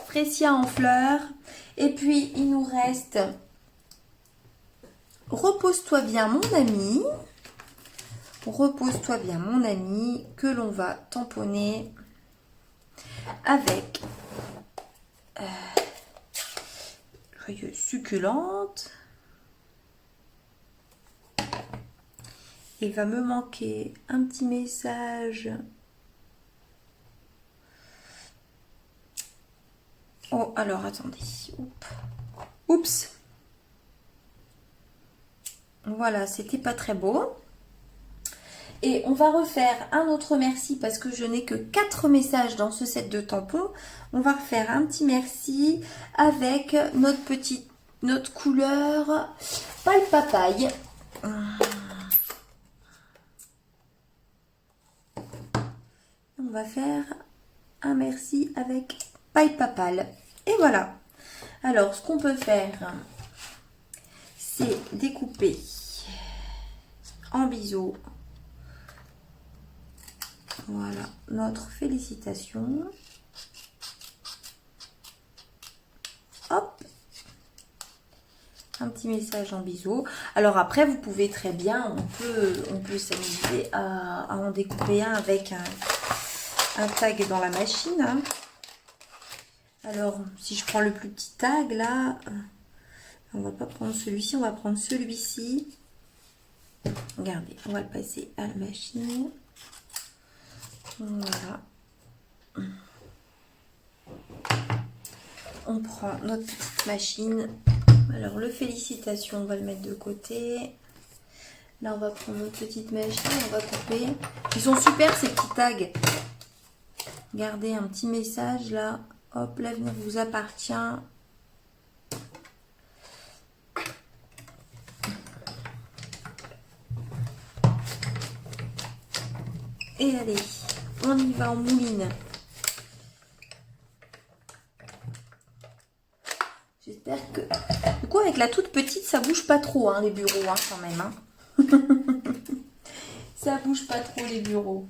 Freesia en fleurs. Et puis, il nous reste repose-toi bien, mon ami. Repose-toi bien, mon ami, que l'on va tamponner avec joyeuse succulente. Il va me manquer un petit message. Oh, alors attendez. Oups. Voilà, c'était pas très beau. Et on va refaire un autre merci parce que je n'ai que 4 messages dans ce set de tampons. On va refaire un petit merci avec notre couleur Paille Papaye. On va faire un merci avec Paille Papale. Et voilà. Alors, ce qu'on peut faire, c'est découper en biseau. Voilà, notre félicitation. Hop. Un petit message en biseau. Alors après, vous pouvez très bien, on peut s'amuser à en découper un avec un tag dans la machine. Hein. Alors, si je prends le plus petit tag, là, on va pas prendre celui-ci, on va prendre celui-ci. Regardez, on va le passer à la machine. Voilà. On prend notre petite machine. Alors, le félicitation, on va le mettre de côté. Là, on va prendre notre petite machine, on va couper. Ils sont super, ces petits tags. Regardez, un petit message, là. Hop, l'avenir vous appartient. Et allez, on y va, on mouline. J'espère que... Du coup, avec la toute petite, ça bouge pas trop, hein, les bureaux, hein, quand même. Hein. Ça bouge pas trop, les bureaux.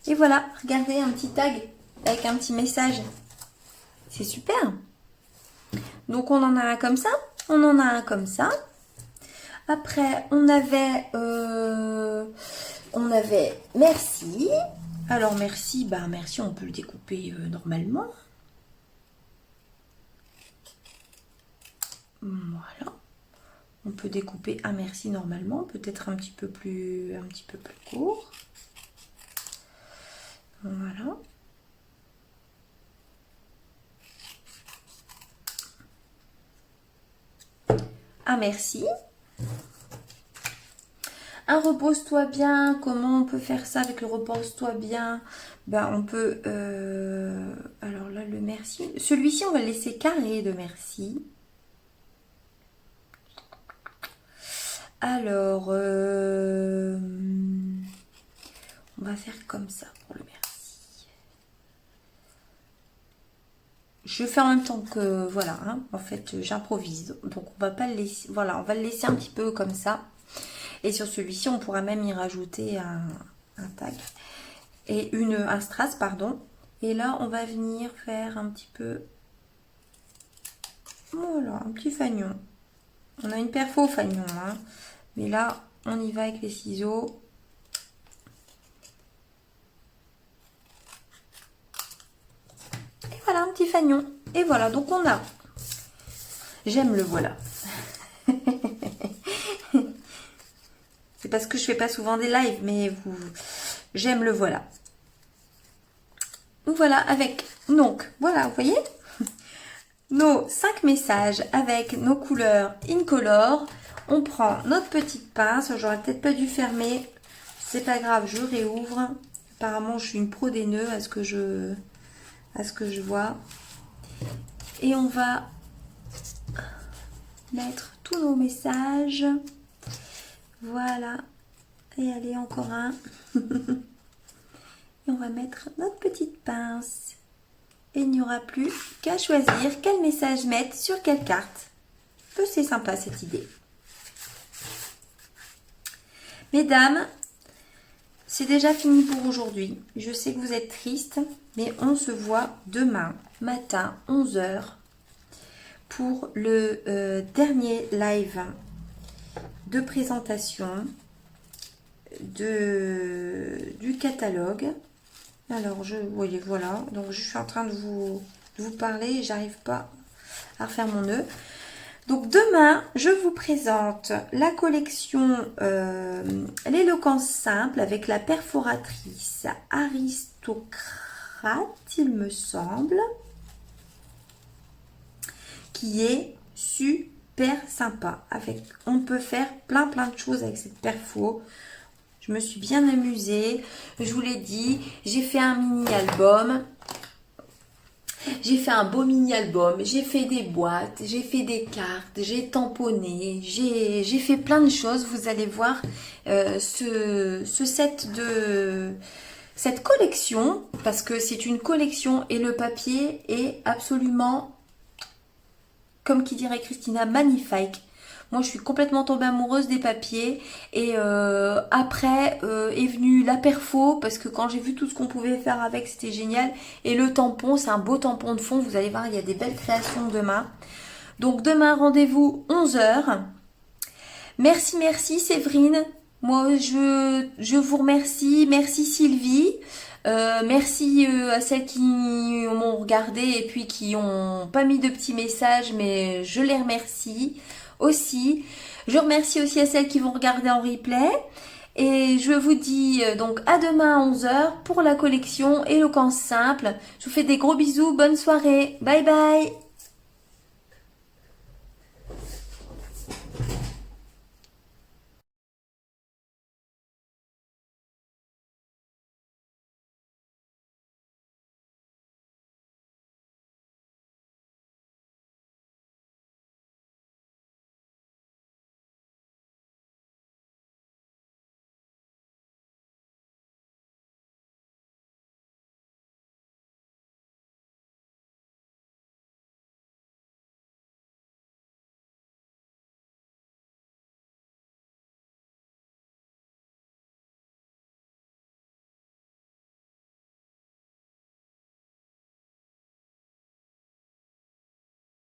Et voilà, regardez, un petit tag avec un petit message. C'est super. Donc, on en a un comme ça. On en a un comme ça. Après, on avait merci. Alors, merci, bah merci, on peut le découper normalement. Voilà. On peut découper un merci normalement, peut-être un petit peu plus court. Voilà. Un merci. Un repose-toi bien. Comment on peut faire ça avec le repose-toi bien? Ben, on peut... alors là, le merci. Celui-ci, on va le laisser carré de merci. Alors, on va faire comme ça pour le merci. Je fais en même temps que... Voilà, hein, en fait, j'improvise. Donc, on va pas le laisser... Voilà, on va le laisser un petit peu comme ça. Et sur celui-ci, on pourra même y rajouter un tag. Et un strass, pardon. Et là, on va venir faire un petit peu... Voilà, un petit fanion. On a une perfo au fanion, hein. Mais là, on y va avec les ciseaux. Et voilà, un petit fanion. Et voilà, donc on a... J'aime le voilà. C'est parce que je fais pas souvent des lives, mais j'aime le voilà. Voilà, avec... Donc, voilà, vous voyez nos 5 messages avec nos couleurs incolore. On prend notre petite pince. J'aurais peut-être pas dû fermer. C'est pas grave, je réouvre. Apparemment, je suis une pro des nœuds à ce que je vois. Et on va mettre tous nos messages. Voilà. Et allez, encore un. Et on va mettre notre petite pince. Et il n'y aura plus qu'à choisir quel message mettre sur quelle carte. C'est sympa cette idée. Mesdames, c'est déjà fini pour aujourd'hui. Je sais que vous êtes tristes, mais on se voit demain matin 11 h pour le dernier live de présentation du catalogue. Alors, voyez, voilà. Donc, je suis en train de vous parler et j'arrive pas à refaire mon nœud. Donc demain, je vous présente la collection l'éloquence simple avec la perforatrice aristocrate, il me semble, qui est super sympa. On peut faire plein de choses avec cette perfo. Je me suis bien amusée. Je vous l'ai dit, j'ai fait un mini-album. J'ai fait un beau mini-album, j'ai fait des boîtes, j'ai fait des cartes, j'ai tamponné, j'ai fait plein de choses. Vous allez voir ce set de cette collection, parce que c'est une collection et le papier est absolument, comme qui dirait Christina, magnifique. Moi, je suis complètement tombée amoureuse des papiers. Et après est venue la perfo, parce que quand j'ai vu tout ce qu'on pouvait faire avec, c'était génial. Et le tampon, c'est un beau tampon de fond. Vous allez voir, il y a des belles créations demain. Donc demain, rendez-vous 11 heures. Merci Séverine. Moi, je vous remercie. Merci Sylvie. Merci à celles qui m'ont regardé et puis qui n'ont pas mis de petits messages, mais je les remercie aussi. Je remercie aussi à celles qui vont regarder en replay. Et je vous dis donc à demain à 11 heures pour la collection Éloquence simple. Je vous fais des gros bisous, bonne soirée. Bye bye.